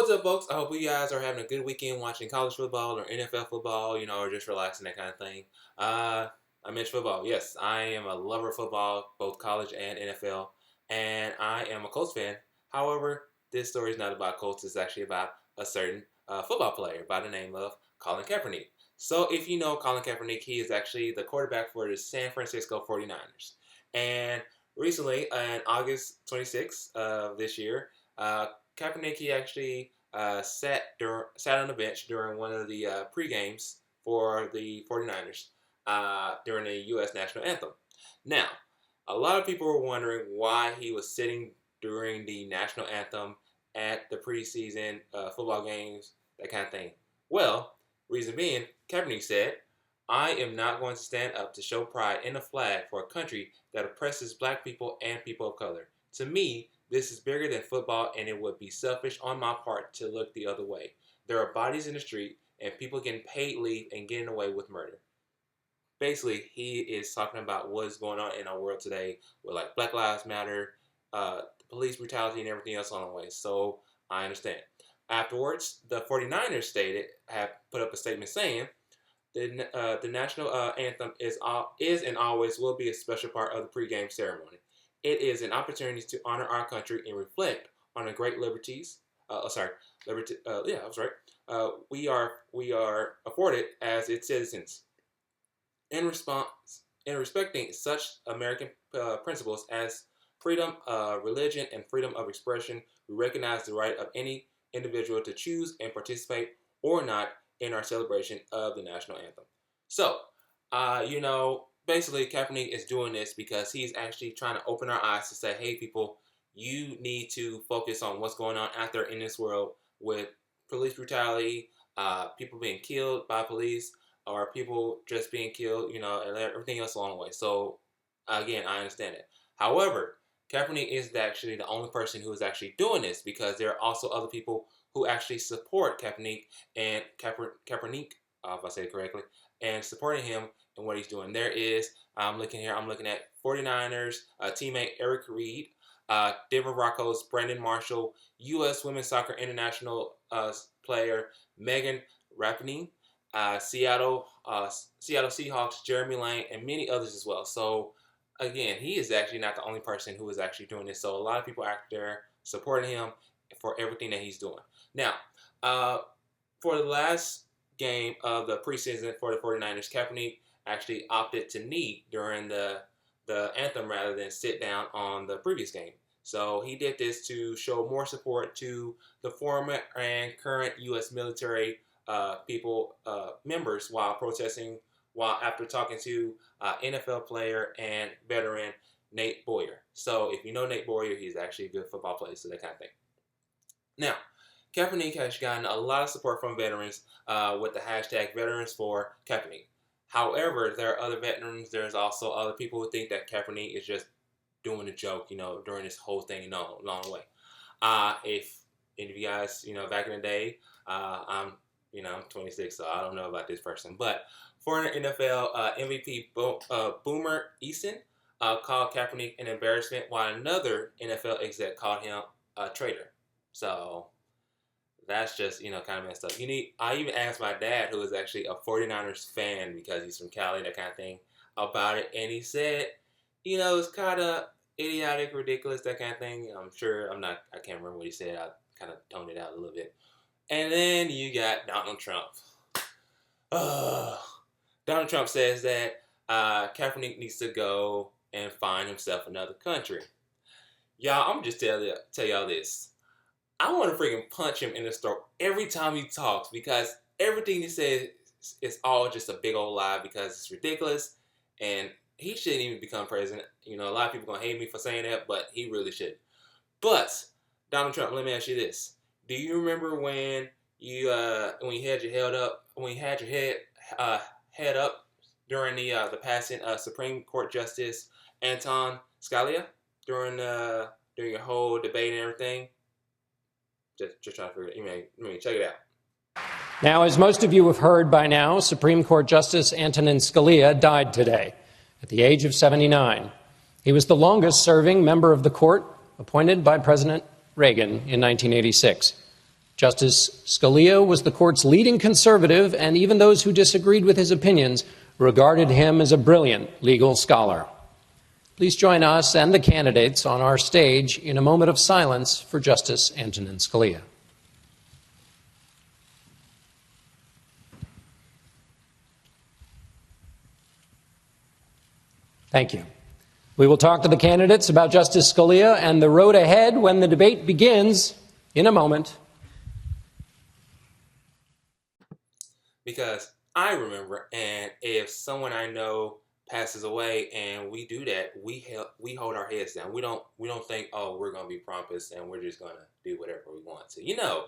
What's up, folks? I hope you guys are having a good weekend watching college football or NFL football, or just relaxing, that kind of thing. I mentioned football. Yes, I am a lover of football, both college and NFL, and I am a Colts fan. However, this story is not about Colts. It's actually about a certain football player by the name of Colin Kaepernick. So if you know Colin Kaepernick, he is actually the quarterback for the San Francisco 49ers. And recently, on August 26th of this year, Kaepernick, he actually sat on the bench during one of the pre-games for the 49ers during the U.S. national anthem. Now, a lot of people were wondering why he was sitting during the national anthem at the preseason football games, that kind of thing. Well, reason being, Kaepernick said, "I am not going to stand up to show pride in a flag for a country that oppresses black people and people of color. To me, this is bigger than football, and it would be selfish on my part to look the other way. There are bodies in the street and people getting paid leave and getting away with murder." Basically, he is talking about what is going on in our world today with like Black Lives Matter, police brutality, and everything else on the way. So I understand. Afterwards, the 49ers have put up a statement saying, the national anthem is and always will be a special part of the pregame ceremony. It is an opportunity to honor our country and reflect on the great liberties. We are afforded as its citizens. In respecting such American principles as freedom of religion and freedom of expression, we recognize the right of any individual to choose and participate or not in our celebration of the national anthem. So, basically, Kaepernick is doing this because he's actually trying to open our eyes to say, hey, people, you need to focus on what's going on out there in this world with police brutality, people being killed by police, or people just being killed, and everything else along the way. So, again, I understand it. However, Kaepernick is actually the only person who is actually doing this because there are also other people who actually support Kaepernick and Kaepernick, if I say it correctly, and supporting him and what he's doing. There is, I'm looking at 49ers teammate Eric Reed, Denver Broncos Brandon Marshall, U.S. Women's Soccer International player Megan Rapinoe, Seattle Seahawks Jeremy Lane, and many others as well. So again, he is actually not the only person who is actually doing this. So a lot of people out there supporting him for everything that he's doing. Now, for the last game of the preseason for the 49ers, Kaepernick actually opted to knee during the anthem rather than sit down on the previous game. So he did this to show more support to the former and current U.S. military members while protesting, after talking to NFL player and veteran Nate Boyer. So if you know Nate Boyer, he's actually a good football player, so that kind of thing. Now, Kaepernick has gotten a lot of support from veterans with the hashtag Veterans for Kaepernick. However, there are other veterans. There's also other people who think that Kaepernick is just doing a joke, during this whole thing, along the way. If any of you guys, back in the day, I'm 26, so I don't know about this person. But former NFL MVP Boomer Eason called Kaepernick an embarrassment, while another NFL exec called him a traitor. So that's just, kind of messed up. I even asked my dad, who is actually a 49ers fan because he's from Cali, that kind of thing, about it. And he said, it's kind of idiotic, ridiculous, that kind of thing. I can't remember what he said. I kind of toned it out a little bit. And then you got Donald Trump. Donald Trump says that Kaepernick needs to go and find himself another country. Y'all, I'm just tell y'all this. I want to freaking punch him in the throat every time he talks because everything he says is all just a big old lie because it's ridiculous and he shouldn't even become president. A lot of people going to hate me for saying that, but he really should. But, Donald Trump, let me ask you this. Do you remember when you had your head up during the passing of Supreme Court Justice Anton Scalia during your whole debate and everything? Just trying to figure it. Check it out. Now, as most of you have heard by now, Supreme Court Justice Antonin Scalia died today at the age of 79. He was the longest-serving member of the court appointed by President Reagan in 1986. Justice Scalia was the court's leading conservative, and even those who disagreed with his opinions regarded him as a brilliant legal scholar. Please join us and the candidates on our stage in a moment of silence for Justice Antonin Scalia. Thank you. We will talk to the candidates about Justice Scalia and the road ahead when the debate begins in a moment. Because I remember, and if someone I know passes away and we do that, we hold our heads down. We don't think, oh, we're gonna be pompous and we're just gonna do whatever we want to.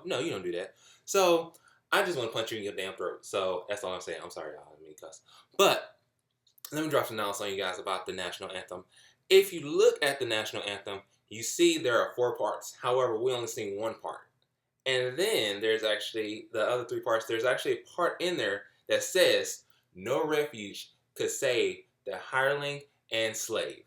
No, you don't do that. So I just want to punch you in your damn throat. So that's all I'm saying. I'm sorry, y'all. I didn't mean to cuss. But let me drop some knowledge on you guys about the national anthem. If you look at the national anthem, you see there are 4 parts. However, we only sing 1 part. And then there's actually the other 3 parts. There's actually a part in there that says, no refuge could save the hireling and slave.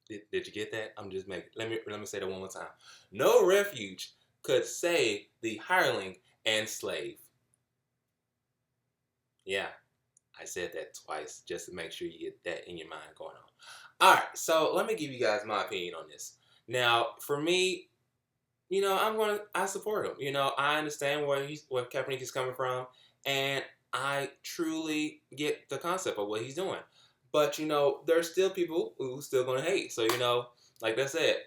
Did you get that? I'm just making, let me say that one more time. No refuge could save the hireling and slave. Yeah, I said that twice just to make sure you get that in your mind going on. All right, so let me give you guys my opinion on this. Now, for me, I support him. I understand where Kaepernick is coming from, and I truly get the concept of what he's doing. But there's still people who's still gonna hate. So like I said,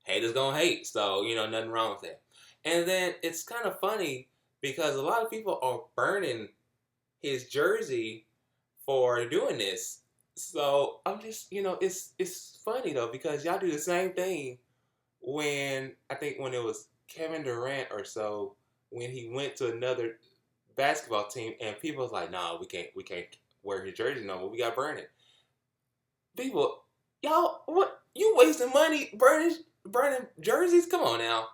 haters gonna hate. So nothing wrong with that. And then it's kind of funny because a lot of people are burning his jersey for doing this. So I'm just it's funny though because y'all do the same thing when it was Kevin Durant or so when he went to another basketball team and people was like, nah, we can't wear his jersey no more. We got burn it. People, y'all, what you wasting money burning jerseys? Come on now.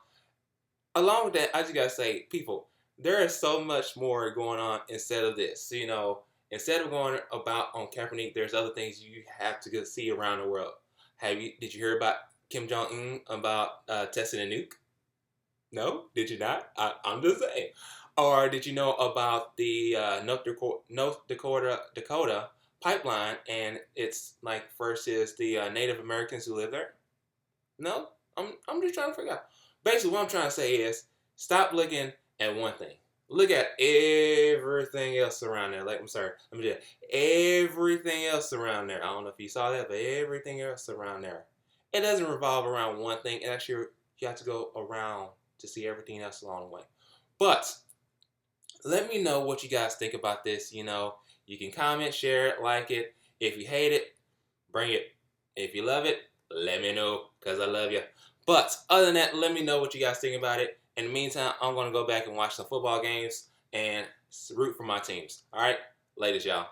Along with that, I just gotta say, people, there is so much more going on instead of this. Instead of going about on Kaepernick, there's other things you have to go see around the world. Did you hear about Kim Jong-un about testing a nuke? No? Did you not? I'm just saying. Or did you know about the North Dakota pipeline and it's like versus the Native Americans who live there? No? I'm just trying to figure out. Basically, what I'm trying to say is stop looking at one thing. Look at everything else around there. Everything else around there. I don't know if you saw that, but everything else around there. It doesn't revolve around one thing. It actually, you have to go around to see everything else along the way. But let me know what you guys think about this. You can comment, share it, like it. If you hate it, bring it. If you love it, let me know because I love you. But other than that, let me know what you guys think about it. In the meantime, I'm going to go back and watch some football games and root for my teams. All right? Latest, y'all.